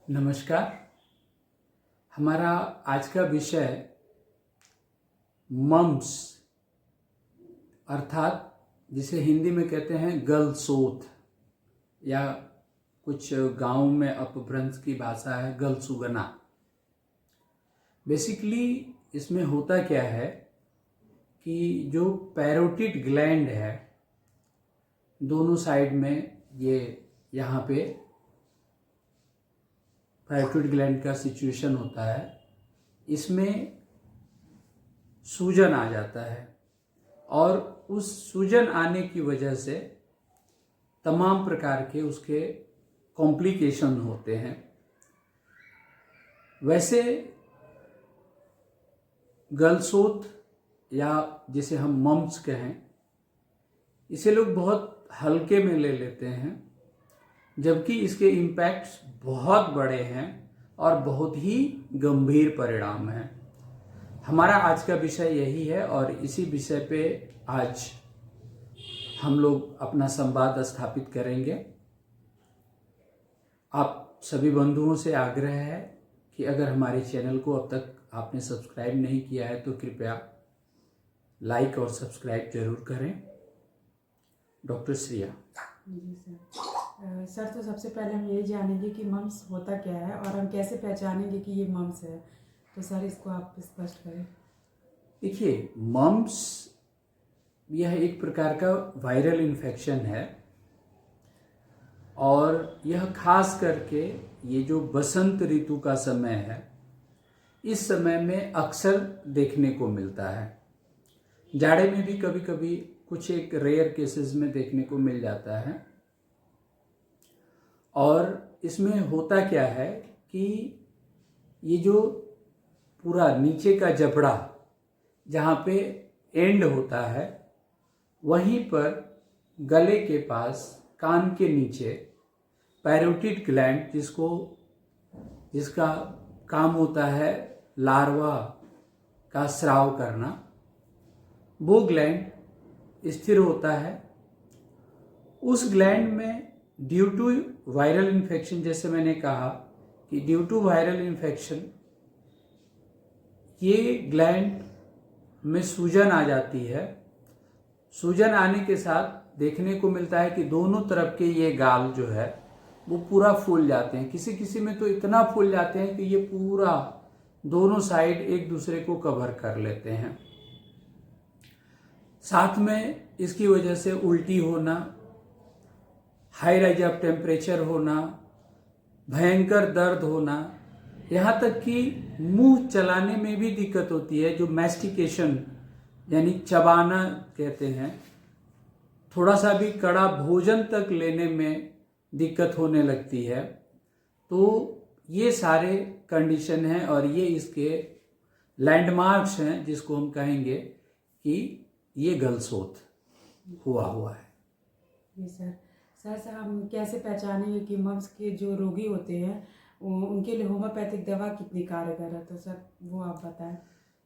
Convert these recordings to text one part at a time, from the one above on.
नमस्कार। हमारा आज का विषय मम्स अर्थात जिसे हिंदी में कहते हैं गलसोत या कुछ गांव में अपभ्रंश की भाषा है गलसुगना। बेसिकली इसमें होता क्या है कि जो पैरोटिड ग्लैंड है दोनों साइड में, ये यहाँ पे पैरोटिड ग्लैंड का सिचुएशन होता है, इसमें सूजन आ जाता है और उस सूजन आने की वजह से तमाम प्रकार के उसके कॉम्प्लिकेशन होते हैं। वैसे गलसोत या जिसे हम मम्स कहें, इसे लोग बहुत हल्के में ले लेते हैं, जबकि इसके इम्पैक्ट्स बहुत बड़े हैं और बहुत ही गंभीर परिणाम हैं। हमारा आज का विषय यही है और इसी विषय पे आज हम लोग अपना संवाद स्थापित करेंगे। आप सभी बंधुओं से आग्रह है कि अगर हमारे चैनल को अब तक आपने सब्सक्राइब नहीं किया है तो कृपया लाइक और सब्सक्राइब जरूर करें। डॉक्टर श्रिया। जी सर। तो सबसे पहले हम यही जानेंगे कि मम्स होता क्या है और हम कैसे पहचानेंगे कि ये मम्स है। तो सर इसको आप स्पष्ट करें। देखिए, मम्स यह एक प्रकार का वायरल इन्फेक्शन है और यह खास करके ये जो बसंत ऋतु का समय है, इस समय में अक्सर देखने को मिलता है। जाड़े में भी कभी कभी कुछ एक रेयर केसेस में देखने को मिल जाता है। और इसमें होता क्या है कि ये जो पूरा नीचे का जबड़ा जहाँ पे एंड होता है, वहीं पर गले के पास कान के नीचे पैरोटिड ग्लैंड, जिसका काम होता है लार्वा का स्राव करना, वो ग्लैंड स्थिर होता है। उस ग्लैंड में ड्यू टू वायरल इन्फेक्शन, जैसे मैंने कहा कि ड्यू टू वायरल इन्फेक्शन ये ग्लैंड में सूजन आ जाती है। सूजन आने के साथ देखने को मिलता है कि दोनों तरफ के ये गाल जो है वो पूरा फूल जाते हैं। किसी किसी में तो इतना फूल जाते हैं कि ये पूरा दोनों साइड एक दूसरे को कवर कर लेते हैं। साथ में इसकी वजह से उल्टी होना, हाई राइज ऑफ टेम्परेचर होना, भयंकर दर्द होना, यहाँ तक कि मुंह चलाने में भी दिक्कत होती है, जो मैस्टिकेशन यानी चबाना कहते हैं। थोड़ा सा भी कड़ा भोजन तक लेने में दिक्कत होने लगती है। तो ये सारे कंडीशन हैं और ये इसके लैंडमार्क्स हैं जिसको हम कहेंगे कि ये गलसोत हुआ है। जी सर हम कैसे पहचानेंगे कि मम्स के जो रोगी होते हैं उनके लिए होम्योपैथिक दवा कितनी कारगर है। तो सर वो आप बताएं।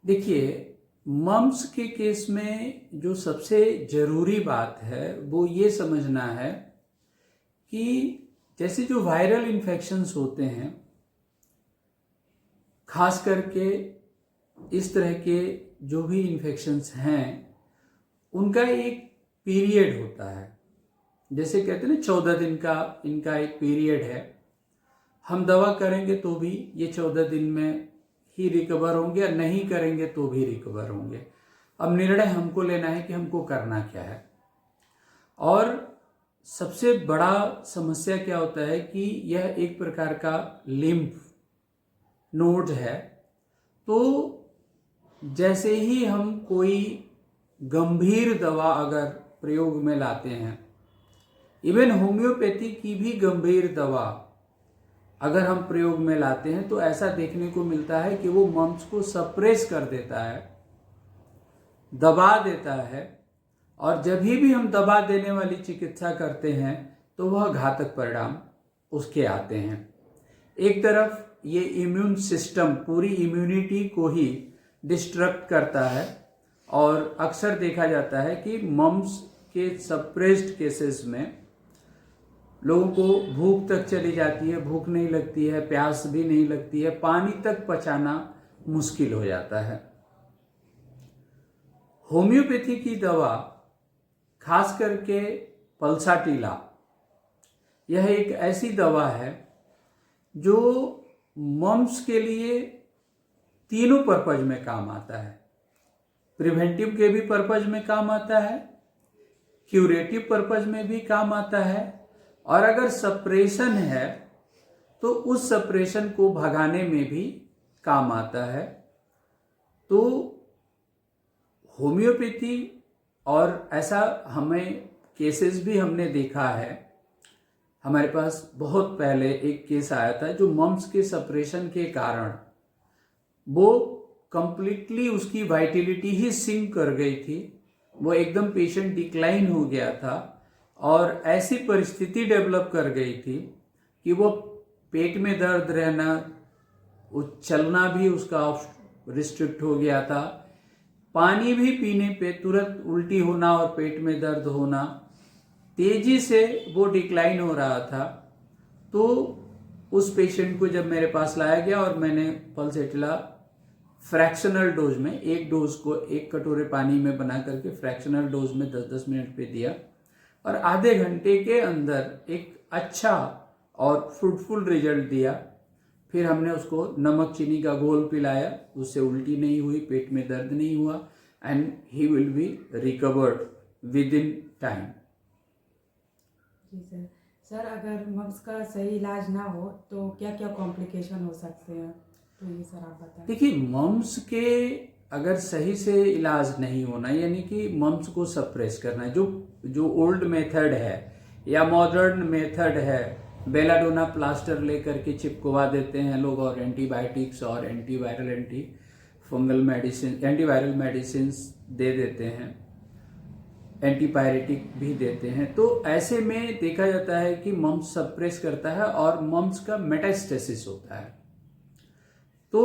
देखिए, मम्स के केस में जो सबसे जरूरी बात है वो ये समझना है कि जैसे जो वायरल इन्फेक्शंस होते हैं, खास करके इस तरह के जो भी इन्फेक्शंस हैं, उनका एक पीरियड होता है। जैसे कहते हैं ना, 14 दिन का इनका एक पीरियड है। हम दवा करेंगे तो भी ये 14 दिन में ही रिकवर होंगे, और नहीं करेंगे तो भी रिकवर होंगे। अब निर्णय हमको लेना है कि हमको करना क्या है। और सबसे बड़ा समस्या क्या होता है कि यह एक प्रकार का लिम्फ नोड है। तो जैसे ही हम कोई गंभीर दवा अगर प्रयोग में लाते हैं, इवन होम्योपैथी की भी गंभीर दवा अगर हम प्रयोग में लाते हैं, तो ऐसा देखने को मिलता है कि वो मम्स को सप्रेस कर देता है, दबा देता है। और जब भी हम दबा देने वाली चिकित्सा करते हैं तो वह घातक परिणाम उसके आते हैं। एक तरफ ये इम्यून सिस्टम पूरी इम्यूनिटी को ही डिस्ट्रक्ट करता है और अक्सर देखा जाता है कि मम्स के सप्रेस्ड केसेस में लोगों को भूख तक चली जाती है, भूख नहीं लगती है, प्यास भी नहीं लगती है, पानी तक पचाना मुश्किल हो जाता है। होम्योपैथी की दवा, खास करके पल्साटीला, यह एक ऐसी दवा है जो मम्स के लिए तीनों पर्पज में काम आता है। प्रिवेंटिव के भी पर्पज में काम आता है, क्यूरेटिव पर्पज में भी काम आता है, और अगर सप्रेशन है तो उस सप्रेशन को भगाने में भी काम आता है। तो होम्योपैथी, और ऐसा हमें केसेस भी हमने देखा है, हमारे पास बहुत पहले एक केस आया था जो मम्स के सप्रेशन के कारण वो कंप्लीटली उसकी वाइटिलिटी ही सिंक कर गई थी, वो एकदम पेशेंट डिक्लाइन हो गया था और ऐसी परिस्थिति डेवलप कर गई थी कि वो पेट में दर्द रहना, चलना भी उसका रिस्ट्रिक्ट हो गया था, पानी भी पीने पे तुरंत उल्टी होना और पेट में दर्द होना, तेजी से वो डिक्लाइन हो रहा था। तो उस पेशेंट को जब मेरे पास लाया गया और मैंने पल्सेटिला फ्रैक्शनल डोज में, एक डोज को एक कटोरे पानी में बना करके फ्रैक्शनल डोज में 10-10 मिनट पे दिया और आधे घंटे के अंदर एक अच्छा और फ्रूटफुल रिजल्ट दिया। फिर हमने उसको नमक चीनी का घोल पिलाया, उससे उल्टी नहीं हुई, पेट में दर्द नहीं हुआ, and he will be recovered within time. जी सर। सर, अगर मम्स का सही इलाज ना हो तो क्या क्या कॉम्प्लिकेशन हो सकते हैं, तो ये सर आप बताएं। देखिए, मम्स के अगर सही से इलाज नहीं होना, यानी कि मम्स को सप्रेस करना है, जो ओल्ड मेथड है या मॉडर्न मेथड है, बेलाडोना प्लास्टर लेकर के चिपकवा देते हैं लोग और एंटीबायोटिक्स और antiviral anti fungal medicine, antiviral medicine दे देते हैं, एंटीपायरेटिक भी देते हैं। तो ऐसे में देखा जाता है कि मम्स सप्रेस करता है और मम्स का मेटास्टेसिस होता है। तो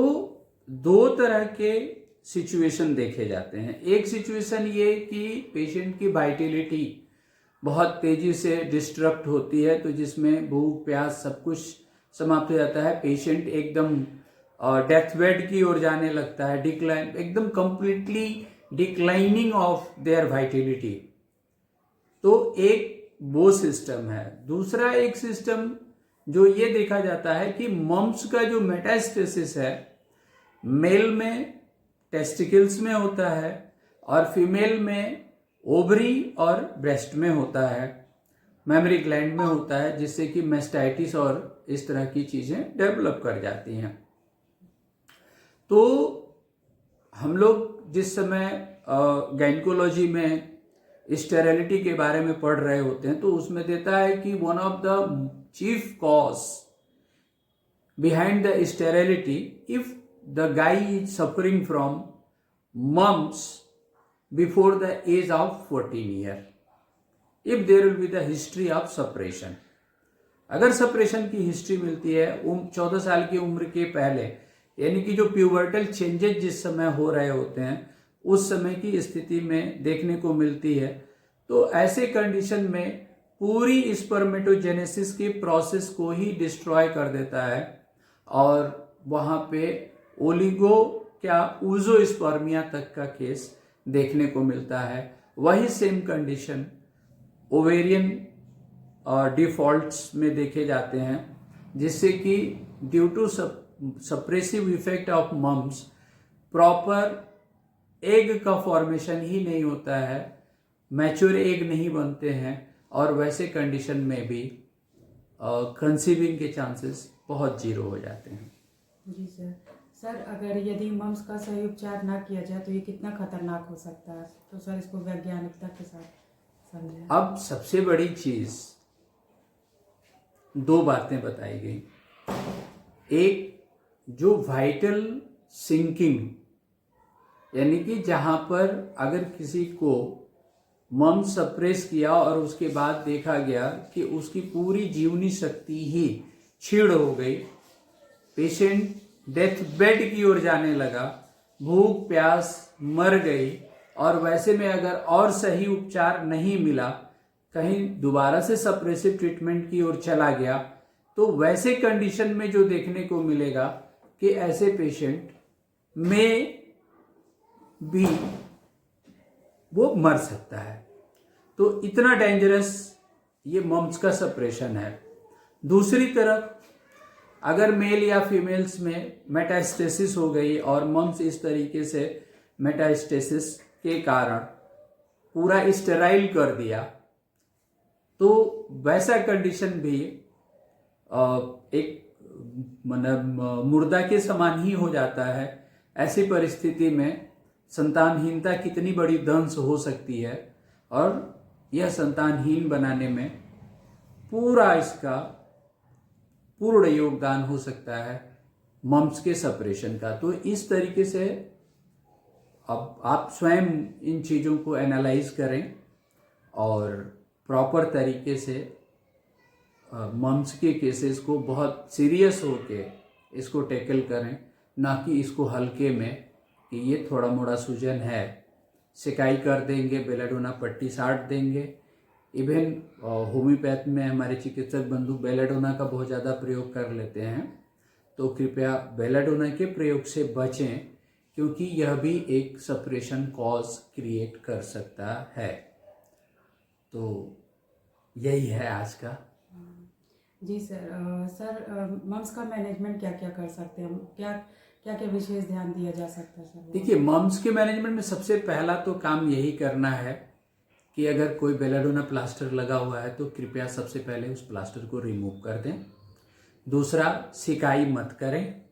दो तरह के सिचुएशन देखे जाते हैं। एक सिचुएशन ये कि पेशेंट की वाइटिलिटी बहुत तेजी से डिस्ट्रक्ट होती है, तो जिसमें भूख प्यास सब कुछ समाप्त हो जाता है, पेशेंट एकदम डेथ बेड की ओर जाने लगता है, डिक्लाइन, एकदम completely declining of their vitality. तो एक वो सिस्टम है। दूसरा एक सिस्टम जो ये देखा जाता है कि मम्स का जो मेटास्टेसिस है, मेल में टेस्टिकल्स में होता है और फीमेल में ओवरी और ब्रेस्ट में होता है, मेमरी ग्लैंड में होता है, जिससे कि मेस्टाइटिस और इस तरह की चीजें डेवलप कर जाती हैं। तो हम लोग जिस समय गायनिकोलॉजी में स्टेरिलिटी के बारे में पढ़ रहे होते हैं तो उसमें देता है कि one of the chief cause behind the sterility, if the guy is suffering from mumps before the age of 14 year, if there will be the history of suppuration. अगर सपरेशन की हिस्ट्री मिलती है 14 साल की उम्र के पहले, यानी कि जो प्यूबर्टल चेंजेस जिस समय हो रहे होते हैं उस समय की स्थिति में देखने को मिलती है, तो ऐसे कंडीशन में पूरी स्पर्मेटोजेनेसिस के प्रोसेस को ही डिस्ट्रॉय कर देता है और वहाँ पे ओलिगो क्या ऊजोस्पर्मिया तक का केस देखने को मिलता है। वही सेम कंडीशन ओवेरियन डिफॉल्ट्स में देखे जाते हैं, जिससे कि due to suppressive effect of mumps proper egg का फॉर्मेशन ही नहीं होता है, मैच्योर एग नहीं बनते हैं और वैसे कंडीशन में भी कंसीविंग के चांसेस बहुत जीरो हो जाते हैं। जी सर। सर, अगर यदि मम्स का सही उपचार ना किया जाए तो ये कितना खतरनाक हो सकता है, तो सर इसको वैज्ञानिकता के साथ समझें। अब सबसे बड़ी चीज, दो बातें बताई गई। एक, जो वाइटल सिंकिंग, यानी कि जहां पर अगर किसी को मम सप्रेस किया और उसके बाद देखा गया कि उसकी पूरी जीवनी शक्ति ही क्षीण हो गई, पेशेंट डेथ बेड की ओर जाने लगा, भूख प्यास मर गई, और वैसे में अगर और सही उपचार नहीं मिला, कहीं दोबारा से सप्रेसिव ट्रीटमेंट की ओर चला गया तो वैसे कंडीशन में जो देखने को मिलेगा कि ऐसे पेशेंट में भी वो मर सकता है। तो इतना डेंजरस ये मम्स का सप्रेशन है। दूसरी तरफ अगर मेल या फीमेल्स में मेटास्टेसिस हो गई और मम्स इस तरीके से मेटास्टेसिस के कारण पूरा स्टेराइल कर दिया तो वैसा कंडीशन भी एक मतलब मुर्दा के समान ही हो जाता है। ऐसी परिस्थिति में संतानहीनता कितनी बड़ी दंश हो सकती है और यह संतानहीन बनाने में पूरा इसका पूर्ण योगदान हो सकता है मम्स के सप्रेशन का। तो इस तरीके से अब आप स्वयं इन चीज़ों को एनालाइज करें और प्रॉपर तरीके से मम्स के केसेस को बहुत सीरियस होके इसको टैकल करें, ना कि इसको हल्के में कि ये थोड़ा मोड़ा सूजन है, सिकाई कर देंगे, बेलाडोना पट्टी साट देंगे। इवन होम्योपैथ में हमारे चिकित्सक बंधु बेलाडोना का बहुत ज़्यादा प्रयोग कर लेते हैं, तो कृपया बेलाडोना के प्रयोग से बचें क्योंकि यह भी एक सप्रेशन कॉज क्रिएट कर सकता है। तो यही है आज का। जी सर, मम्स का मैनेजमेंट क्या क्या कर सकते हैं हम, क्या क्या क्या विशेष ध्यान दिया जा सकता है सर? देखिए, मम्स के मैनेजमेंट में सबसे पहला तो काम यही करना है कि अगर कोई बेलाडोना प्लास्टर लगा हुआ है तो कृपया सबसे पहले उस प्लास्टर को रिमूव कर दें। दूसरा, सिकाई मत करें।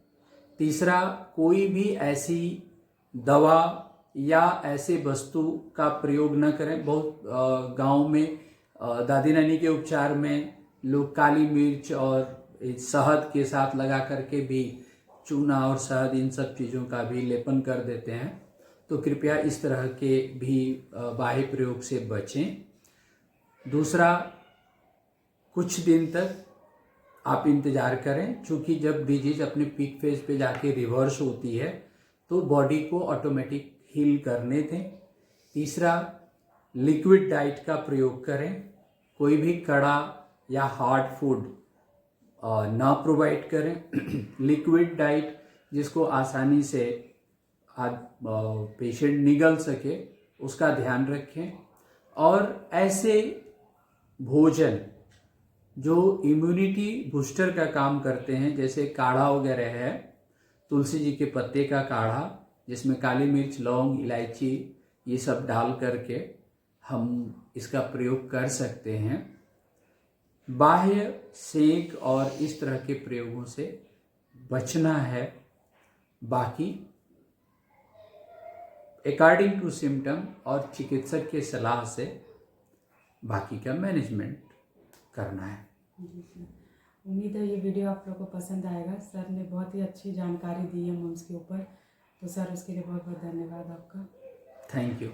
तीसरा, कोई भी ऐसी दवा या ऐसे वस्तु का प्रयोग न करें। बहुत गांव में दादी नानी के उपचार में लोग काली मिर्च और शहद के साथ लगा करके भी, चूना और शहद इन सब चीज़ों का भी लेपन कर देते हैं। तो कृपया इस तरह के भी बाह्य प्रयोग से बचें। दूसरा, कुछ दिन तक आप इंतज़ार करें, क्योंकि जब डिजीज अपने पीक फेज पे जाके रिवर्स होती है तो बॉडी को ऑटोमेटिक हील करने दें। तीसरा, लिक्विड डाइट का प्रयोग करें। कोई भी कड़ा या हार्ड फूड ना प्रोवाइड करें। लिक्विड डाइट जिसको आसानी से पेशेंट निगल सके उसका ध्यान रखें। और ऐसे भोजन जो इम्यूनिटी बूस्टर का काम करते हैं, जैसे काढ़ा वगैरह है, तुलसी जी के पत्ते का काढ़ा जिसमें काली मिर्च, लौंग, इलायची ये सब डाल करके हम इसका प्रयोग कर सकते हैं। बाह्य सेक और इस तरह के प्रयोगों से बचना है। बाकी अकॉर्डिंग टू सिम्टम और चिकित्सक के सलाह से बाकी का मैनेजमेंट करना है। जी सर, उम्मीद है ये वीडियो आप लोगों को पसंद आएगा। सर ने बहुत ही अच्छी जानकारी दी है मम्स के ऊपर, तो सर उसके लिए बहुत बहुत धन्यवाद आपका। Thank you.